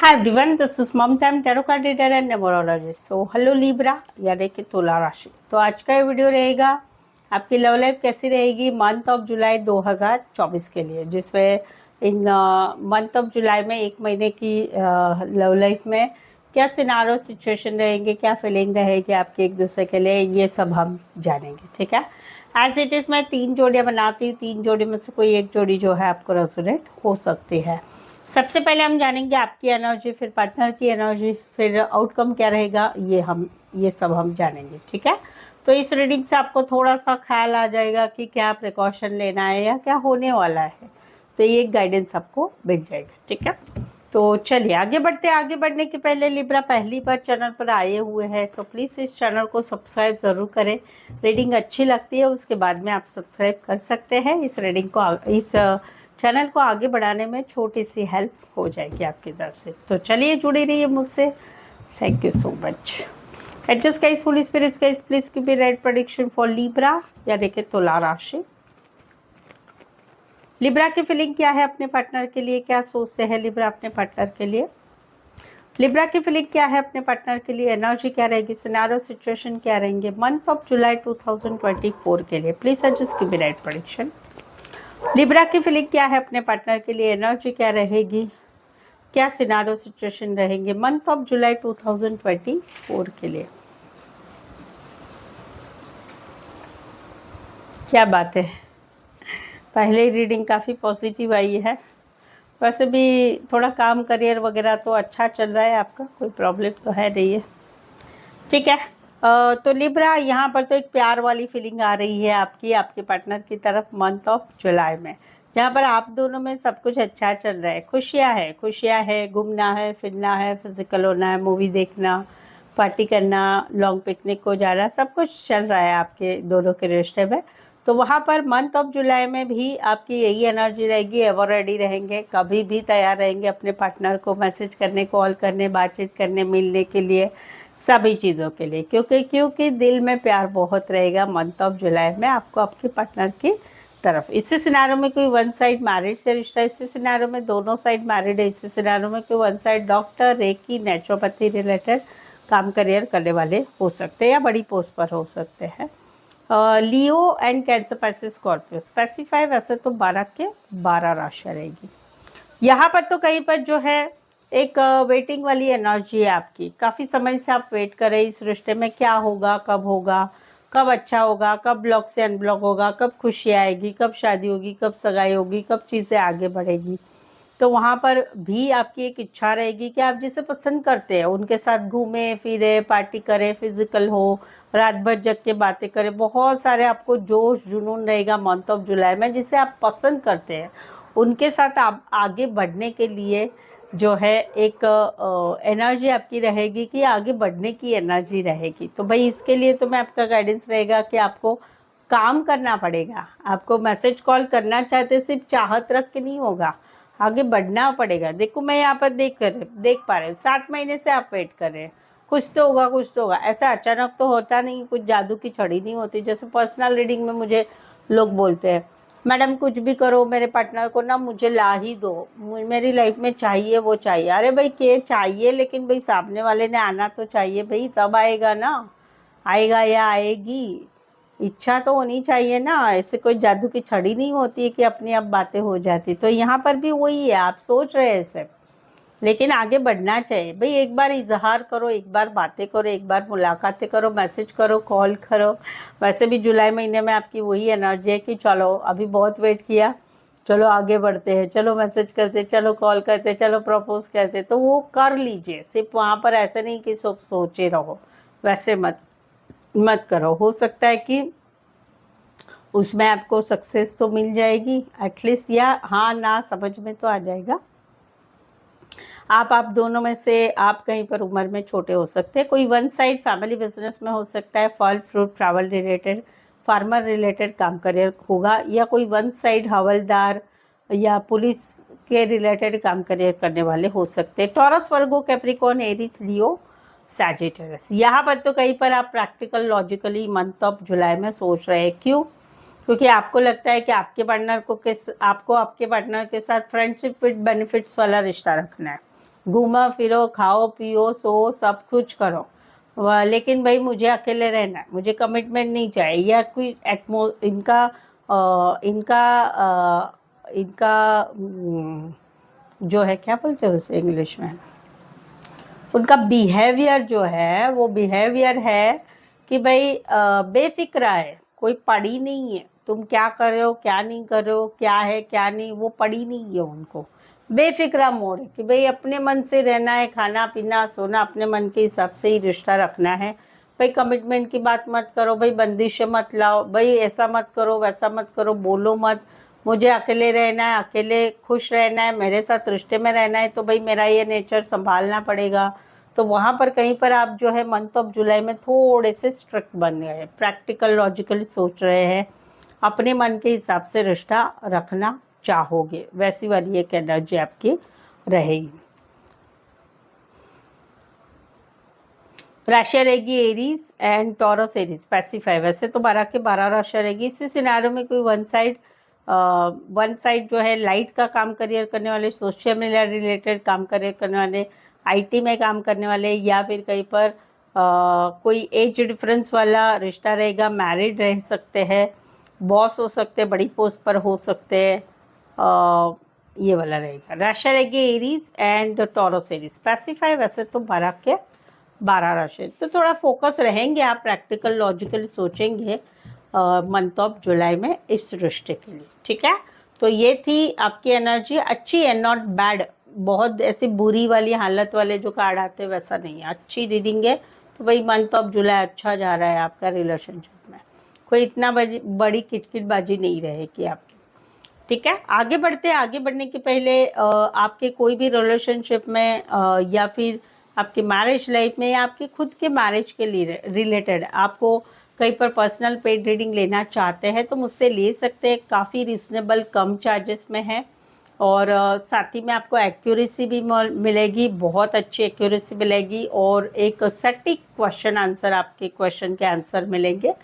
Hi everyone, this is Mamta, I'm tarot card reader and numerologist. So hello Libra यानी कि तुला राशि। तो आज का ये वीडियो रहेगा आपकी लव लाइफ कैसी रहेगी मंथ ऑफ जुलाई 2024 के लिए, जिसमें इन मंथ ऑफ जुलाई में एक महीने की लव लाइफ में क्या सिनारो सिचुएशन रहेंगे, क्या फीलिंग रहेगी आपके एक दूसरे के लिए, ये सब हम जानेंगे। ठीक है, एज इट इज़ मैं 3 जोड़ियाँ बनाती हूँ, 3 जोड़ी में से कोई एक जोड़ी जो है आपको रेजोनेट हो सकती है। सबसे पहले हम जानेंगे आपकी एनर्जी, फिर पार्टनर की एनर्जी, फिर आउटकम क्या रहेगा, ये सब हम जानेंगे। ठीक है, तो इस रीडिंग से आपको थोड़ा सा ख्याल आ जाएगा कि क्या प्रिकॉशन लेना है या क्या होने वाला है, तो ये गाइडेंस आपको मिल जाएगा। ठीक है, तो चलिए आगे बढ़ते हैं। आगे बढ़ने के पहले लिब्रा पहली बार चैनल पर आए हुए हैं तो प्लीज़ इस चैनल को सब्सक्राइब ज़रूर करें। रीडिंग अच्छी लगती है उसके बाद में आप सब्सक्राइब कर सकते हैं। इस रीडिंग को इस चैनल को आगे बढ़ाने में छोटी सी हेल्प हो जाएगी आपकी तरफ से। तो चलिए जुड़ी रहिए मुझसे। Thank you so much. Adjust guys, holy spirits guys, please give me right prediction for libra यानी कि तुला राशि। लिब्रा की फीलिंग क्या है अपने पार्टनर के लिए, क्या सोचते हैं लिब्रा अपने पार्टनर के लिए। लिब्रा की फीलिंग क्या है अपने पार्टनर के लिए, एनर्जी क्या रहेगी, सिनारियो सिचुएशन क्या रहेंगे मंथ ऑफ जुलाई 2024 के लिए। Please adjust give me right prediction. Libra की फीलिंग क्या है अपने पार्टनर के लिए, एनर्जी क्या रहेगी, क्या सिनारियो सिचुएशन रहेंगे मंथ ऑफ जुलाई 2024 के लिए। क्या बात है, पहले ही रीडिंग काफ़ी पॉजिटिव आई है। वैसे भी थोड़ा काम करियर वगैरह तो अच्छा चल रहा है आपका, कोई प्रॉब्लम तो है नहीं है। ठीक है, तो लिब्रा यहाँ पर तो एक प्यार वाली फीलिंग आ रही है आपकी आपके पार्टनर की तरफ मंथ ऑफ जुलाई में, जहाँ पर आप दोनों में सब कुछ अच्छा चल रहा है। खुशियाँ है, घूमना है, फिरना है, फिजिकल होना है, मूवी देखना, पार्टी करना, लॉन्ग पिकनिक को जाना, सब कुछ चल रहा है आपके दोनों के रिश्ते में। तो वहाँ पर मंथ ऑफ जुलाई में भी आपकी यही एनर्जी रहेगी, एवर रेडी रहेंगे, कभी भी तैयार रहेंगे अपने पार्टनर को मैसेज करने, कॉल करने, बातचीत करने, मिलने के लिए, सभी चीज़ों के लिए, क्योंकि दिल में प्यार बहुत रहेगा मंथ ऑफ जुलाई में आपको आपके पार्टनर की तरफ। इसी सिनारियो में कोई वन साइड मैरिड से रिश्ता, इसी सिनारियो में दोनों साइड मैरिड है, इसी सिनारियो में कोई one side doctor, reiki, naturopathy related काम करियर करने वाले हो सकते हैं या बड़ी पोस्ट पर हो सकते हैं। लियो एंड कैंसर, पैसे, स्कॉर्पियो स्पेसिफाई, वैसे तो 12 के 12 राशि रहेगी। यहाँ पर तो कहीं पर जो है एक वेटिंग वाली एनर्जी है आपकी, काफ़ी समय से आप वेट कर रहे हैं इस रिश्ते में, क्या होगा, कब अच्छा होगा, कब ब्लॉक से अनब्लॉक होगा, कब खुशी आएगी, कब शादी होगी, कब सगाई होगी, कब चीज़ें आगे बढ़ेगी। तो वहाँ पर भी आपकी एक इच्छा रहेगी कि आप जिसे पसंद करते हैं उनके साथ घूमें फिरे, पार्टी करें, फिजिकल हो, रात भर जग के बातें करें, बहुत सारे आपको जोश जुनून रहेगा मंथ ऑफ जुलाई में, जिसे आप पसंद करते हैं उनके साथ आप आगे बढ़ने के लिए जो है एक एनर्जी आपकी रहेगी कि आगे बढ़ने की एनर्जी रहेगी। तो भाई इसके लिए तो मैं आपका गाइडेंस रहेगा कि आपको काम करना पड़ेगा, आपको मैसेज कॉल करना चाहते सिर्फ चाहत रख के नहीं होगा, आगे बढ़ना पड़ेगा। देखो मैं यहाँ पर देख पा रहे हैं 7 महीने से आप वेट कर रहे हैं, कुछ तो होगा। ऐसा अचानक तो होता नहीं, कुछ जादू की छड़ी नहीं होती। जैसे पर्सनल रीडिंग में मुझे लोग बोलते हैं मैडम कुछ भी करो मेरे पार्टनर को ना मुझे ला ही दो, मेरी लाइफ में चाहिए वो चाहिए। अरे भाई के चाहिए, लेकिन भाई सामने वाले ने आना तो चाहिए भाई, तब आएगा ना, आएगा या आएगी, इच्छा तो होनी चाहिए ना। ऐसे कोई जादू की छड़ी नहीं होती है कि अपनी आप बातें हो जाती। तो यहाँ पर भी वही है, आप सोच रहे हैं सिर्फ, लेकिन आगे बढ़ना चाहिए भाई। एक बार इजहार करो, एक बार बातें करो, एक बार मुलाकातें करो, मैसेज करो, कॉल करो। वैसे भी जुलाई महीने में आपकी वही एनर्जी है कि चलो अभी बहुत वेट किया, चलो आगे बढ़ते हैं, चलो मैसेज करते, चलो कॉल करते, चलो प्रपोज करते। तो वो कर लीजिए, सिर्फ वहाँ पर ऐसे नहीं कि सब सोचे रहो, वैसे मत करो। हो सकता है कि उसमें आपको सक्सेस तो मिल जाएगी एटलीस्ट, या हाँ ना समझ में तो आ जाएगा। आप दोनों में से आप कहीं पर उम्र में छोटे हो सकते हैं, कोई वन साइड फैमिली बिजनेस में हो सकता है, फल fruit travel related, farmer related काम करियर होगा, या कोई वन साइड हवलदार या पुलिस के रिलेटेड काम करियर करने वाले हो सकते हैं। टॉरस, वर्गो, कैप्रिकॉर्न, एरीज, लियो, सैजिटेरियस। यहाँ पर तो कहीं पर आप practical logically month of July में सोच रहे हैं। क्यों? क्योंकि आपको लगता है कि आपके पार्टनर के साथ फ्रेंडशिप विद बेनिफिट्स वाला रिश्ता रखना है। घूमो फिरो, खाओ पियो, सो, सब कुछ करो, लेकिन भाई मुझे अकेले रहना है, मुझे कमिटमेंट नहीं चाहिए, या कोई इनका इनका इनका जो है, क्या बोलते हैं उसे इंग्लिश में, उनका बिहेवियर जो है, वो बिहेवियर है कि भाई बेफिक्रा है, कोई पड़ी नहीं है, तुम क्या कर रहे हो क्या नहीं कर रहे हो, क्या है क्या नहीं, वो पड़ी नहीं है उनको। बेफिक्रा मोड है कि भाई अपने मन से रहना है, खाना पीना सोना अपने मन के हिसाब से ही रिश्ता रखना है। भाई कमिटमेंट की बात मत करो, भाई बंदिश मत लाओ, भाई ऐसा मत करो वैसा मत करो, बोलो मत, मुझे अकेले रहना है, अकेले खुश रहना है, मेरे साथ रिश्ते में रहना है, तो भाई मेरा ये नेचर संभालना पड़ेगा। तो वहाँ पर कहीं पर आप जो है मंथ ऑफ जुलाई में थोड़े से स्ट्रिक्ट बन गए, प्रैक्टिकल लॉजिकली सोच रहे हैं, अपने मन के हिसाब से रिश्ता रखना चाहोगे, वैसी वाली एक एनर्जी आपकी रहेगी। राशि रहेगी Aries and taurus Aries, specify, वैसे तो 12 के 12 राशि रहेगी। इसी सिनारियो में कोई वन साइड जो है लाइट का काम करियर करने वाले, सोशल मीडिया रिलेटेड काम करियर करने वाले, आईटी में काम करने वाले, या फिर कहीं पर कोई एज डिफरेंस वाला रिश्ता रहेगा, मैरिड रह सकते हैं, बॉस हो सकते हैं, बड़ी पोस्ट पर हो सकते हैं, ये वाला रहेगा। राशि रहेगी Aries and taurus Aries, specify, वैसे तो 12 के 12 राशि, तो थोड़ा फोकस रहेंगे आप, प्रैक्टिकल लॉजिकली सोचेंगे मंथ ऑफ जुलाई में इस रिश्ते के लिए, ठीक है। तो ये थी आपकी एनर्जी, अच्छी है, नॉट बैड, बहुत ऐसी बुरी वाली हालत वाले जो कार्ड आते हैं वैसा नहीं है, अच्छी रीडिंग है। तो भाई मंथ ऑफ जुलाई अच्छा जा रहा है आपका रिलेशनशिप में, कोई इतना बड़ी किटकिटबाजी नहीं रहेगी आपकी, ठीक है। आगे बढ़ते, आगे बढ़ने के पहले आपके कोई भी रिलेशनशिप में या फिर आपके मैरिज लाइफ में या आपके खुद के मैरिज के लिए रिलेटेड आपको कहीं पर पर्सनल पेड रीडिंग लेना चाहते हैं तो मुझसे ले सकते हैं, काफ़ी रिजनेबल कम चार्जेस में है, और साथ ही में आपको एक्यूरेसी भी मिलेगी, बहुत अच्छी एक्यूरेसी मिलेगी, और एक सटीक क्वेश्चन आंसर, आपके क्वेश्चन के आंसर मिलेंगे।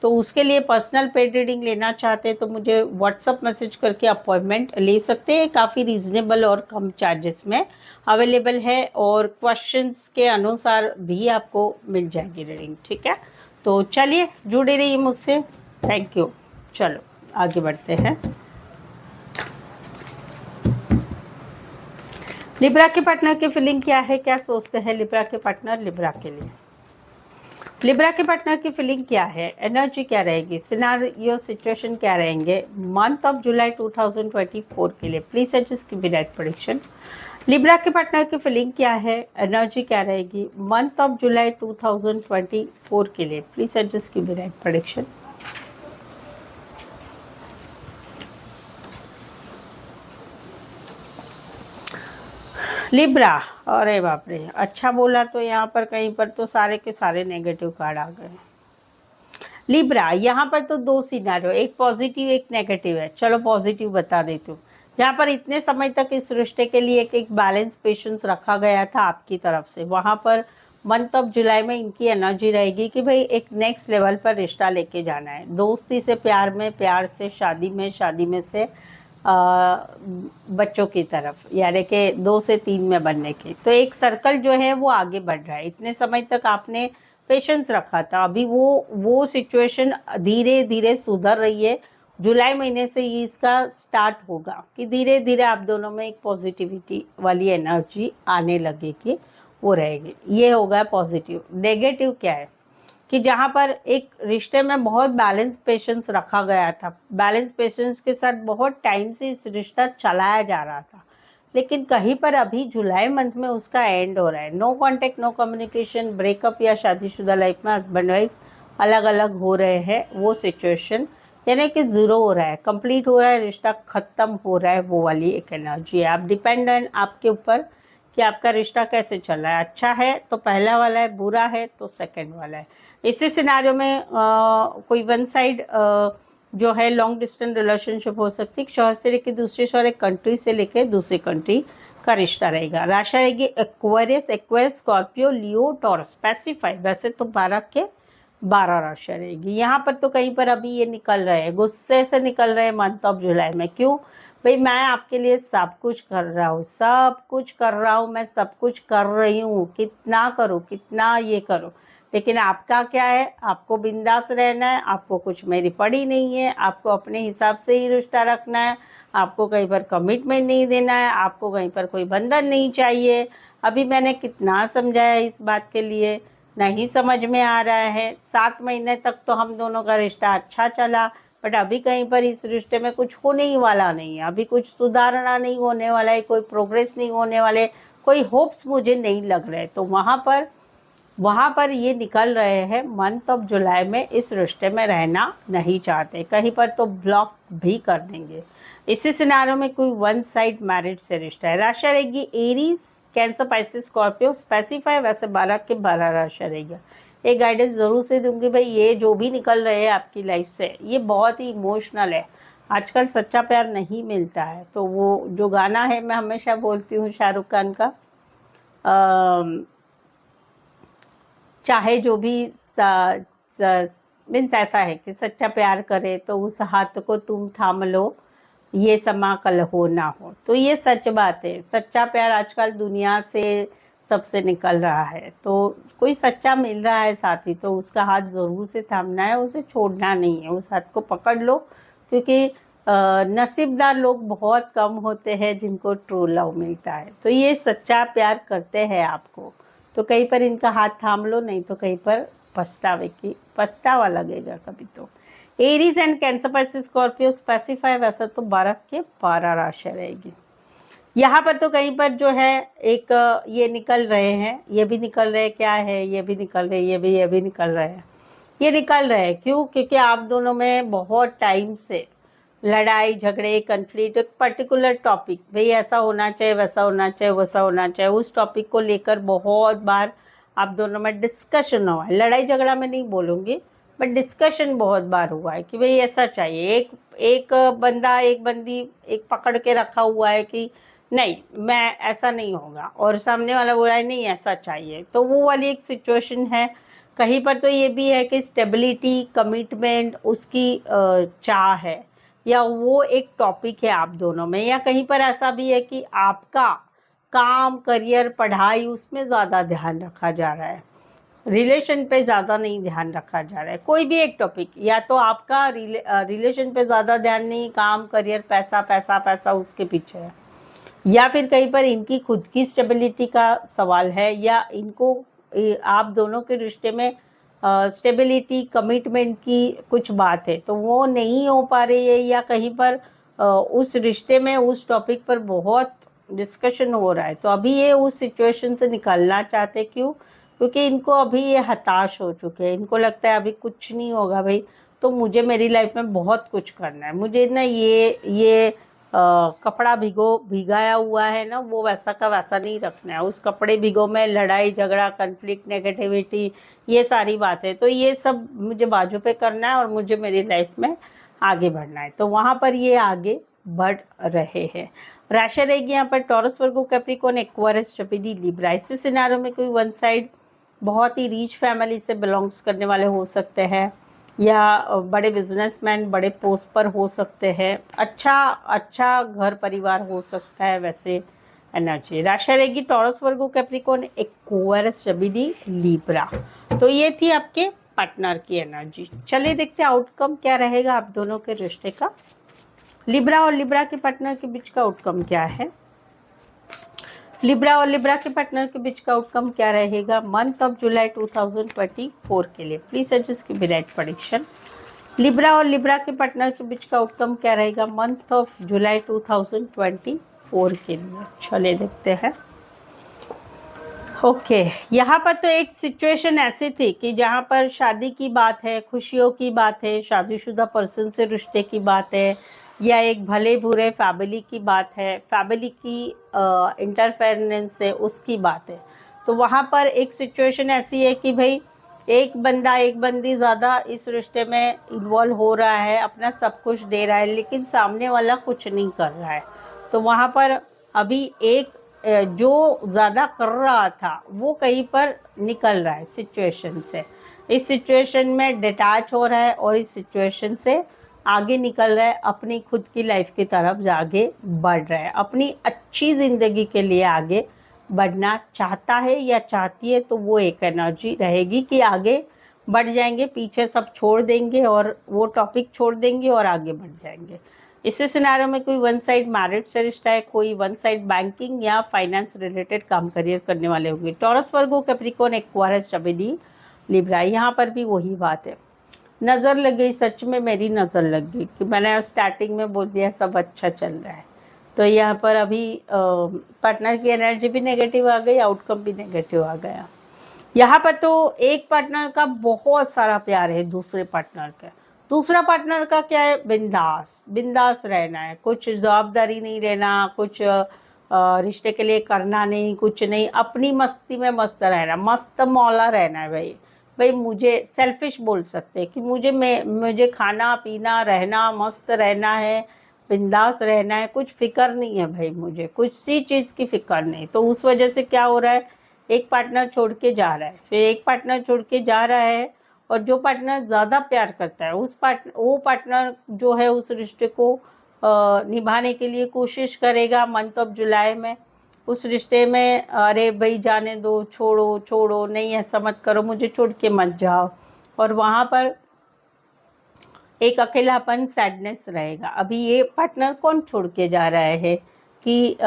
तो उसके लिए पर्सनल पेड रीडिंग लेना चाहते हैं तो मुझे व्हाट्सअप मैसेज करके अपॉइंटमेंट ले सकते हैं, काफ़ी रीज़नेबल और कम चार्जेस में अवेलेबल है, और क्वेश्चंस के अनुसार भी आपको मिल जाएगी रीडिंग, ठीक है। तो चलिए जुड़े रहिए मुझसे, थैंक यू। चलो आगे बढ़ते हैं। लिब्रा के पार्टनर की फीलिंग क्या है, क्या सोचते हैं लिब्रा के पार्टनर लिब्रा के लिए, लिब्रा के पार्टनर की फीलिंग क्या है, एनर्जी क्या रहेगी, सिनारियो सिचुएशन क्या रहेंगे मंथ ऑफ जुलाई 2024 के लिए। Please adjust give me right prediction. Libra के पार्टनर की फीलिंग क्या है, एनर्जी क्या रहेगी मंथ ऑफ जुलाई 2024 के लिए। Please adjust give me right prediction. Libra, अरे बाप रे, अच्छा बोला तो यहाँ पर कहीं पर तो सारे के सारे नेगेटिव कार्ड आ गए। लिब्रा, यहाँ पर तो दो सिनारियो, एक पॉजिटिव एक नेगेटिव है। चलो पॉजिटिव बता देती हूँ। जहाँ पर इतने समय तक इस रिश्ते के लिए एक बैलेंस पेशेंस रखा गया था आपकी तरफ से, वहाँ पर मंथ ऑफ जुलाई में इनकी एनर्जी रहेगी कि भाई एक नेक्स्ट लेवल पर रिश्ता लेके जाना है, दोस्ती से प्यार में, प्यार से शादी में, शादी में से बच्चों की तरफ, यानी कि 2 से 3 में बनने की। तो एक सर्कल जो है वो आगे बढ़ रहा है। इतने समय तक आपने पेशेंस रखा था, अभी वो सिचुएशन धीरे धीरे सुधर रही है। जुलाई महीने से ही इसका स्टार्ट होगा कि धीरे धीरे आप दोनों में एक पॉजिटिविटी वाली एनर्जी आने लगेगी, वो रहेगी। ये होगा पॉजिटिव। नेगेटिव क्या है कि जहाँ पर एक रिश्ते में बहुत बैलेंस पेशेंस रखा गया था, बैलेंस पेशेंस के साथ बहुत टाइम से इस रिश्ता चलाया जा रहा था, लेकिन कहीं पर अभी जुलाई मंथ में उसका एंड हो रहा है। No contact, no communication, breakup, या शादीशुदा लाइफ में हस्बैंड वाइफ अलग अलग हो रहे हैं, वो सिचुएशन यानी कि ज़ीरो हो रहा है, कंप्लीट हो रहा है, रिश्ता ख़त्म हो रहा है, वो वाली एक एनर्जी है। आप डिपेंडेंट आपके ऊपर कि आपका रिश्ता कैसे चल रहा है, अच्छा है तो पहला वाला है, बुरा है तो सेकंड वाला है। इसी सिनारियो में कोई वन साइड जो है लॉन्ग डिस्टेंस रिलेशनशिप हो सकती है, एक शहर से लेकर दूसरे शहर, एक कंट्री से लेकर दूसरी कंट्री का रिश्ता रहेगा। राशि रहेगी एक्वेरियस, स्कॉर्पियो, लियो, टॉरस, स्पेसिफाई, वैसे तो 12 के 12 राशि रहेगी। यहाँ पर तो कहीं पर अभी ये निकल रहे हैं, गुस्से से निकल रहे हैं मंथ ऑफ जुलाई में। क्यों? भाई मैं आपके लिए सब कुछ कर रहा हूँ, सब कुछ कर रहा हूँ, मैं सब कुछ कर रही हूँ, कितना करूँ, कितना ये करूँ, लेकिन आपका क्या है, आपको बिंदास रहना है, आपको कुछ मेरी पड़ी नहीं है, आपको अपने हिसाब से ही रिश्ता रखना है, आपको कहीं पर कमिटमेंट नहीं देना है, आपको कहीं पर कोई बंधन नहीं चाहिए। अभी मैंने कितना समझाया इस बात के लिए, नहीं समझ में आ रहा है। 7 महीने तक तो हम दोनों का रिश्ता अच्छा चला, बट अभी कहीं पर इस रिश्ते में कुछ होने ही वाला नहीं है, अभी कुछ सुधारना नहीं होने वाला है, कोई प्रोग्रेस नहीं होने वाले, कोई होप्स मुझे नहीं लग रहे। तो वहाँ पर ये निकल रहे हैं मंथ ऑफ जुलाई में इस रिश्ते में रहना नहीं चाहते, कहीं पर तो ब्लॉक भी कर देंगे। इसी सिनारियो में कोई वन साइड मैरिज से रिश्ता है। राशि रहेगी Aries, cancer, Pisces, Scorpio, specify वैसे 12 के 12 राशि रहेगी। एक गाइडेंस ज़रूर से दूंगी भाई, ये जो भी निकल रहे हैं आपकी लाइफ से ये बहुत ही इमोशनल है। आजकल सच्चा प्यार नहीं मिलता है, तो वो जो गाना है मैं हमेशा बोलती हूँ शाहरुख खान का, चाहे जो भी मीन्स ऐसा है कि सच्चा प्यार करे तो उस हाथ को तुम थाम लो, ये समा कल हो ना हो। तो ये सच बात है, सच्चा प्यार आजकल दुनिया से सबसे निकल रहा है। तो कोई सच्चा मिल रहा है साथी तो उसका हाथ ज़रूर से थामना है, उसे छोड़ना नहीं है, उस हाथ को पकड़ लो, क्योंकि नसीबदार लोग बहुत कम होते हैं जिनको ट्रू लव मिलता है। तो ये सच्चा प्यार करते हैं आपको, तो कहीं पर इनका हाथ थाम लो, नहीं तो कहीं पर पछतावा लगेगा कभी। तो Aries and cancer, Pisces, Scorpio, specify वैसा तो 12 के 12 राशि रहेगी। यहाँ पर तो कहीं पर जो है एक ये निकल रहे हैं, ये भी निकल रहे, क्या है, ये भी निकल रहे, ये भी निकल रहे हैं। ये निकल रहे हैं क्यों? क्योंकि आप दोनों में बहुत टाइम से लड़ाई झगड़े, कन्फ्लिक्ट, एक पर्टिकुलर टॉपिक, भाई ऐसा होना चाहिए, वैसा होना चाहिए, वैसा होना चाहिए, उस टॉपिक को लेकर बहुत बार आप दोनों में डिस्कशन हुआ है। लड़ाई झगड़ा में नहीं बोलूँगी, बट डिस्कशन बहुत बार हुआ है कि भाई ऐसा चाहिए। एक बंदा एक बंदी एक पकड़ के रखा हुआ है कि नहीं मैं ऐसा नहीं होगा, और सामने वाला बोला है नहीं ऐसा चाहिए। तो वो वाली एक सिचुएशन है। कहीं पर तो ये भी है कि स्टेबिलिटी, कमिटमेंट उसकी चाह है, या वो एक टॉपिक है आप दोनों में, या कहीं पर ऐसा भी है कि आपका काम, करियर, पढ़ाई उसमें ज़्यादा ध्यान रखा जा रहा है, रिलेशन पे ज़्यादा नहीं ध्यान रखा जा रहा है। कोई भी एक टॉपिक, या तो आपका रिलेशन पे ज़्यादा ध्यान नहीं, काम, करियर, पैसा पैसा पैसा उसके पीछे है, या फिर कहीं पर इनकी खुद की स्टेबिलिटी का सवाल है, या इनको आप दोनों के रिश्ते में स्टेबिलिटी, कमिटमेंट की कुछ बात है तो वो नहीं हो पा रही है, या कहीं पर उस रिश्ते में उस टॉपिक पर बहुत डिस्कशन हो रहा है। तो अभी ये उस सिचुएशन से निकलना चाहते, क्यों? क्योंकि इनको अभी ये हताश हो चुके हैं, इनको लगता है अभी कुछ नहीं होगा भाई, तो मुझे मेरी लाइफ में बहुत कुछ करना है, मुझे ना ये कपड़ा भिगाया हुआ है ना, वो वैसा का वैसा नहीं रखना है, उस कपड़े भिगो में लड़ाई झगड़ा, कन्फ्लिक्ट, नेगेटिविटी, ये सारी बातें, तो ये सब मुझे बाजू पे करना है और मुझे मेरी लाइफ में आगे बढ़ना है। तो वहाँ पर ये आगे बढ़ रहे हैं। राशि रहेगी यहाँ पर टॉरस, वर्गो, कैप्रिकॉर्न, एक्वेरियस, जेमिनी, लिब्रा। इस सिनारियो में कोई वन साइड बहुत ही रिच फैमिली से बिलोंग्स करने वाले हो सकते हैं, या बड़े बिजनेसमैन, बड़े पोस्ट पर हो सकते हैं, अच्छा घर परिवार हो सकता है, वैसे एनर्जी। राशि रहेगी टॉरस, वर्गो, कैप्रिकॉर्न, एक्वेरियस, जेमिनी, लिब्रा। तो ये थी आपके पार्टनर की एनर्जी। चलिए देखते हैं आउटकम क्या रहेगा आप दोनों के रिश्ते का। लिब्रा और लिब्रा के पार्टनर के बीच का आउटकम क्या है? लिब्रा और लिब्रा के पार्टनर के बीच का आउटकम क्या रहेगा मंथ ऑफ जुलाई 2024 के लिए? प्लीज सजेस्ट की डायरेक्ट प्रेडिक्शन। लिब्रा और लिब्रा के पार्टनर के बीच का आउटकम क्या रहेगा मंथ ऑफ जुलाई 2024 के लिए? चले देखते हैं। ओके, यहाँ पर तो एक सिचुएशन ऐसी थी कि जहाँ पर शादी की बात है, खुशियों की बात है, शादीशुदा पर्सन से रिश्ते की बात है, या एक भले बुरे फैमिली की बात है, फैमिली की इंटरफेरेंस है उसकी बात है। तो वहाँ पर एक सिचुएशन ऐसी है कि भाई एक बंदा एक बंदी ज़्यादा इस रिश्ते में इन्वॉल्व हो रहा है, अपना सब कुछ दे रहा है, लेकिन सामने वाला कुछ नहीं कर रहा है। तो वहाँ पर अभी एक जो ज़्यादा कर रहा था वो कहीं पर निकल रहा है सिचुएशन से, इस सिचुएशन में डिटैच हो रहा है और इस सिचुएशन से आगे निकल रहा है, अपनी खुद की लाइफ की तरफ आगे बढ़ रहा है, अपनी अच्छी ज़िंदगी के लिए आगे बढ़ना चाहता है या चाहती है, तो वो एक एनर्जी रहेगी कि आगे बढ़ जाएंगे, पीछे सब छोड़ देंगे और वो टॉपिक छोड़ देंगे और आगे बढ़ जाएंगे। इसी सिनारियो में कोई वन साइड मैरिड से रिश्ता है, कोई वन साइड बैंकिंग या फाइनेंस रिलेटेड काम करियर करने वाले होंगे। टॉरस, वर्गो, कैप्रिकॉर्न, एक्वारियस, जेमिनी, लिब्रा, यहाँ पर भी वही बात है। नज़र लग गई, सच में मेरी नज़र लग गई कि मैंने स्टार्टिंग में बोल दिया सब अच्छा चल रहा है, तो यहाँ पर अभी पार्टनर की एनर्जी भी नेगेटिव आ गई, आउटकम भी नेगेटिव आ गया। यहाँ पर तो एक पार्टनर का बहुत सारा प्यार है दूसरे पार्टनर का, दूसरा पार्टनर का क्या है, बिंदास बिंदास रहना है, कुछ जवाबदारी नहीं रहना, कुछ रिश्ते के लिए करना नहीं, कुछ नहीं, अपनी मस्ती में मस्त रहना, मस्त मौला रहना है भाई। भाई मुझे सेल्फिश बोल सकते हैं कि मुझे खाना पीना रहना, मस्त रहना है, बिंदास रहना है, कुछ फिक्र नहीं है भाई, मुझे कुछ सी चीज़ की फिक्र नहीं। तो उस वजह से क्या हो रहा है, एक पार्टनर छोड़ के जा रहा है, फिर एक पार्टनर छोड़ के जा रहा है, और जो पार्टनर ज़्यादा प्यार करता है वो पार्टनर जो है उस रिश्ते को निभाने के लिए कोशिश करेगा मंथ ऑफ जुलाई में। उस रिश्ते में अरे भाई जाने दो, छोड़ो छोड़ो, नहीं ऐसा मत करो, मुझे छोड़ के मत जाओ, और वहाँ पर एक अकेलापन, सैडनेस रहेगा। अभी ये पार्टनर कौन छोड़ के जा रहा है कि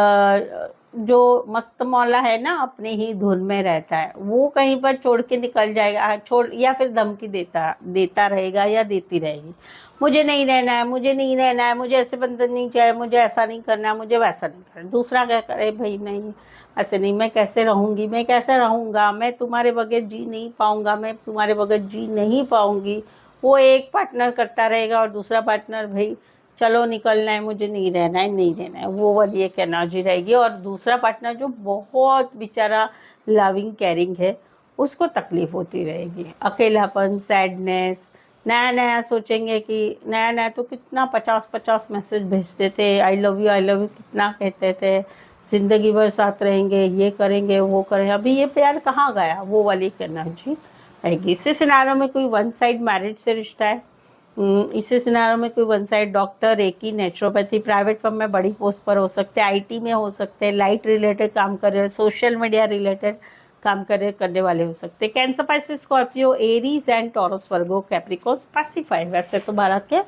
जो मस्त मौला है ना, अपने ही धुन में रहता है, वो कहीं पर छोड़ के निकल जाएगा, या फिर धमकी देता रहेगा या देती रहेगी, मुझे नहीं रहना है, मुझे नहीं रहना है, मुझे ऐसे बंधन नहीं चाहिए, मुझे ऐसा नहीं करना है, मुझे वैसा नहीं करना। दूसरा क्या करे, भाई नहीं ऐसे नहीं, मैं कैसे रहूँगी, मैं कैसे रहूँगा, मैं तुम्हारे बगैर जी नहीं पाऊँगा, मैं तुम्हारे बगैर जी नहीं पाऊँगी, वो एक पार्टनर करता रहेगा, और दूसरा पार्टनर भाई चलो निकलना है, मुझे नहीं रहना है, नहीं रहना है, वो वाली एक एनर्जी रहेगी। और दूसरा पार्टनर जो बहुत बेचारा लविंग केयरिंग है, उसको तकलीफ होती रहेगी, अकेलापन, सैडनेस, नया नया सोचेंगे कि नया नया तो कितना 50-50 मैसेज भेजते थे, आई लव यू कितना कहते थे, ज़िंदगी भर साथ रहेंगे, ये करेंगे वो करेंगे, अभी ये प्यार कहाँ गया, वो वाली एक एनर्जी रहेगी। इसी सिनारियो में कोई वन साइड मैरिड से रिश्ता है, इसी सिनारियो में कोई one side doctor, reiki, naturopathy, private firm में बड़ी पोस्ट पर हो सकते हैं, आईटी में हो सकते हैं, लाइट रिलेटेड काम कर रहे हैं, सोशल मीडिया रिलेटेड काम करने वाले हो सकते हैं। Cancer, Pisces, Scorpio, Aries and taurus, Virgo, Capricorn, specify. वैसे तो 12 के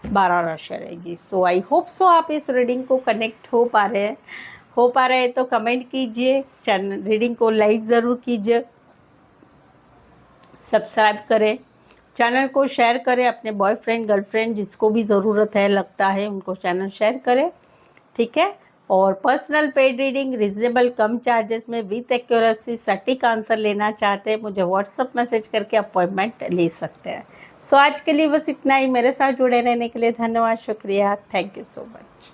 12 राशि रहेगी। सो आई होप सो आप इस रीडिंग को कनेक्ट हो पा रहे हैं तो कमेंट कीजिए, चैनल रीडिंग को लाइक ज़रूर कीजिए, सब्सक्राइब करें, चैनल को शेयर करें, अपने बॉयफ्रेंड गर्लफ्रेंड जिसको भी ज़रूरत है लगता है उनको चैनल शेयर करें, ठीक है। और पर्सनल पेड रीडिंग रिजनेबल कम चार्जेस में विथ एक्यूरेसी सटीक आंसर लेना चाहते हैं, मुझे व्हाट्सअप मैसेज करके अपॉइंटमेंट ले सकते हैं। सो आज के लिए बस इतना ही। मेरे साथ जुड़े रहने के लिए धन्यवाद, शुक्रिया, थैंक यू सो मच।